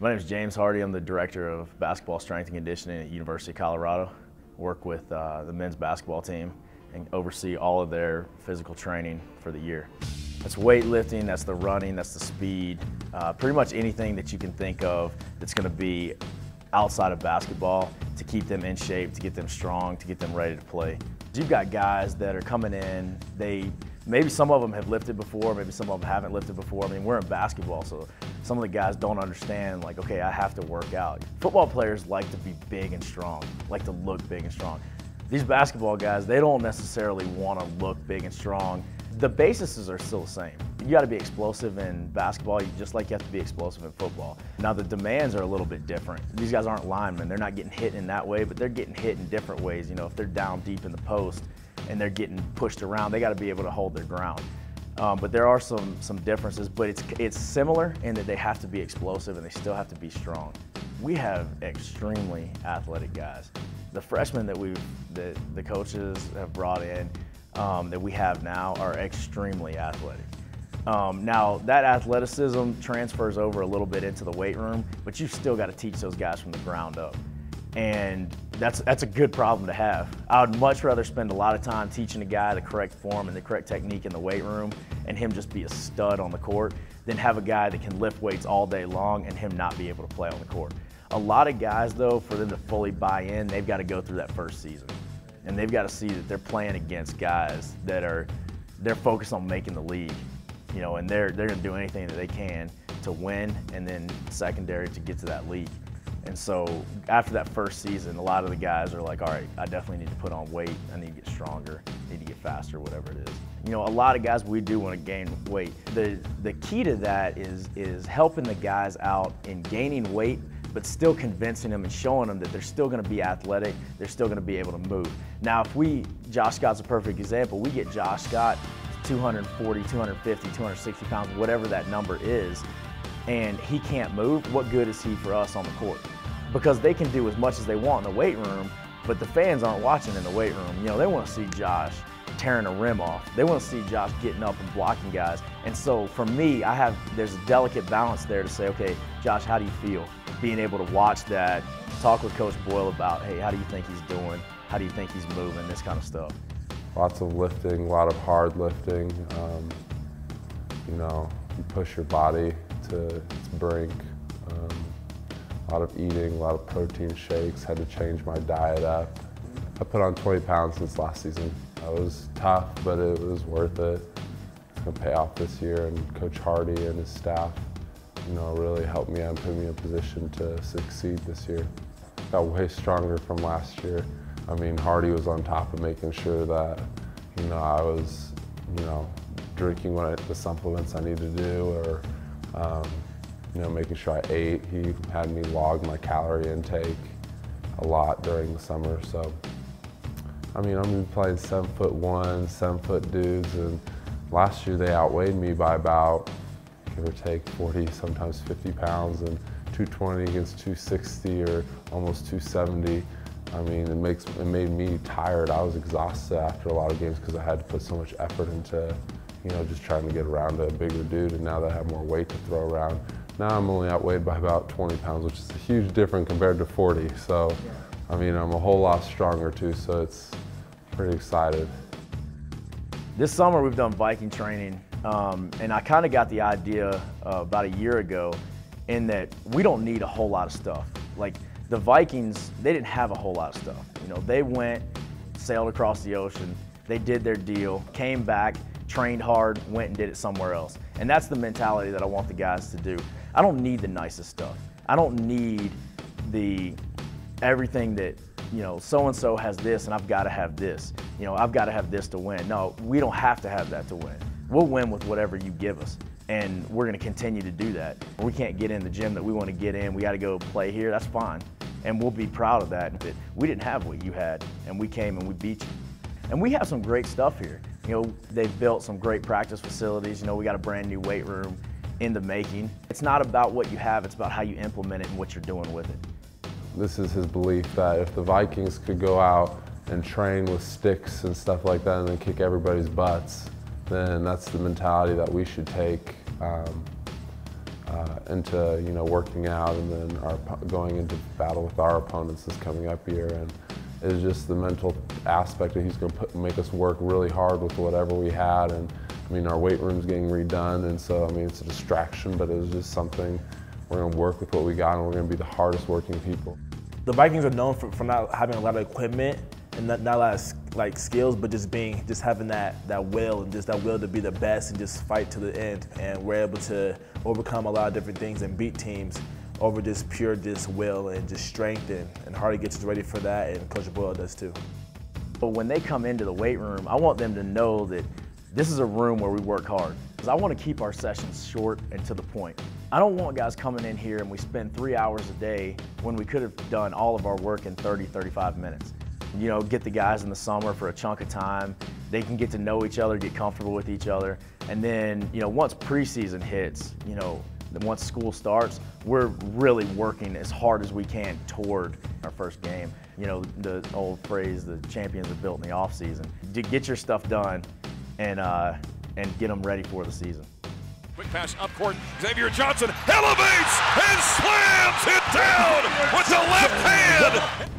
My name is James Hardy. I'm the Director of Basketball Strength and Conditioning at University of Colorado. Work with the men's basketball team and oversee all of their physical training for the year. That's weightlifting, that's the running, that's the speed, pretty much anything that you can think of that's going to be outside of basketball to keep them in shape, to get them strong, to get them ready to play. You've got guys that are coming in, maybe some of them have lifted before, maybe some of them haven't lifted before. I mean, we're in basketball, so some of the guys don't understand, like, okay, I have to work out. Football players like to be big and strong, like to look big and strong. These basketball guys, they don't necessarily want to look big and strong. The bases are still the same. You got to be explosive in basketball, just like you have to be explosive in football. Now the demands are a little bit different. These guys aren't linemen. They're not getting hit in that way, but they're getting hit in different ways. You know, if they're down deep in the post and they're getting pushed around, they got to be able to hold their ground. But there are some differences, but it's similar in that they have to be explosive and they still have to be strong. We have extremely athletic guys. The freshmen that the coaches have brought in that we have now are extremely athletic. Now that athleticism transfers over a little bit into the weight room, but you've still got to teach those guys from the ground up. And that's a good problem to have. I would much rather spend a lot of time teaching a guy the correct form and the correct technique in the weight room and him just be a stud on the court than have a guy that can lift weights all day long and him not be able to play on the court. A lot of guys, though, for them to fully buy in, they've got to go through that first season. And they've got to see that they're playing against guys that they're focused on making the league. You know, and they're going to do anything that they can to win, and then secondary to get to that league. And so after that first season, a lot of the guys are like, all right, I definitely need to put on weight. I need to get stronger, I need to get faster, whatever it is. You know, a lot of guys, we do want to gain weight. The key to that is helping the guys out in gaining weight, but still convincing them and showing them that they're still going to be athletic, they're still going to be able to move. Now, Josh Scott's a perfect example. We get Josh Scott 240, 250, 260 pounds, whatever that number is, and he can't move, what good is he for us on the court? Because they can do as much as they want in the weight room, but the fans aren't watching in the weight room. You know, they want to see Josh tearing a rim off. They want to see Josh getting up and blocking guys. And so for me, there's a delicate balance there to say, okay, Josh, how do you feel? Being able to watch that, talk with Coach Boyle about, hey, how do you think he's doing? How do you think he's moving? This kind of stuff. Lots of lifting, a lot of hard lifting. You know, you push your body to its brink. A lot of eating, a lot of protein shakes, had to change my diet up. I put on 20 pounds since last season. It was tough, but it was worth it. It's gonna pay off this year, and Coach Hardy and his staff, you know, really helped me and put me in a position to succeed this year. Got way stronger from last year. I mean, Hardy was on top of making sure that, you know, I was, you know, drinking the supplements I needed to do, or, you know, making sure I ate. He had me log my calorie intake a lot during the summer. So, I mean, I'm playing 7'1", 7-foot dudes, and last year they outweighed me by about, give or take, 40, sometimes 50 pounds, and 220 against 260 or almost 270. I mean, it made me tired. I was exhausted after a lot of games because I had to put so much effort into, you know, just trying to get around a bigger dude, and now that I have more weight to throw around. Now I'm only outweighed by about 20 pounds, which is a huge difference compared to 40. So, I mean, I'm a whole lot stronger too, so it's pretty excited. This summer we've done Viking training, and I kind of got the idea about a year ago in that we don't need a whole lot of stuff. Like the Vikings, they didn't have a whole lot of stuff. You know, they went, sailed across the ocean, they did their deal, came back, trained hard, went and did it somewhere else. And that's the mentality that I want the guys to do. I don't need the nicest stuff. I don't need everything that, you know, so-and-so has this and I've got to have this. You know, I've got to have this to win. No, we don't have to have that to win. We'll win with whatever you give us, and we're going to continue to do that. We can't get in the gym that we want to get in. We got to go play here. That's fine, and we'll be proud of that. That we didn't have what you had, and we came and we beat you. And we have some great stuff here. You know, they've built some great practice facilities. You know, we got a brand new weight room in the making. It's not about what you have, it's about how you implement it and what you're doing with it. This is his belief that if the Vikings could go out and train with sticks and stuff like that and then kick everybody's butts, then that's the mentality that we should take. into working out, and then going into battle with our opponents this coming up year. And it's just the mental aspect that he's going to make us work really hard with whatever we had. And I mean, our weight room's getting redone, and so I mean, it's a distraction, but it was just something we're going to work with what we got, and we're going to be the hardest working people. The Vikings are known for not having a lot of equipment and not a lot of skills, but just having that will, and just that will to be the best and just fight to the end. And we're able to overcome a lot of different things and beat teams over just pure will and just strength, and Hardy gets us ready for that, and Coach Boyle does too. But when they come into the weight room, I want them to know that this is a room where we work hard, because I want to keep our sessions short and to the point. I don't want guys coming in here and we spend 3 hours a day when we could have done all of our work in 30, 35 minutes. Get the guys in the summer for a chunk of time. They can get to know each other, get comfortable with each other. And then, once preseason hits, once school starts, we're really working as hard as we can toward our first game. The old phrase, the champions are built in the offseason. Get your stuff done and get them ready for the season. Quick pass up court. Xavier Johnson elevates and slams it down with the left hand.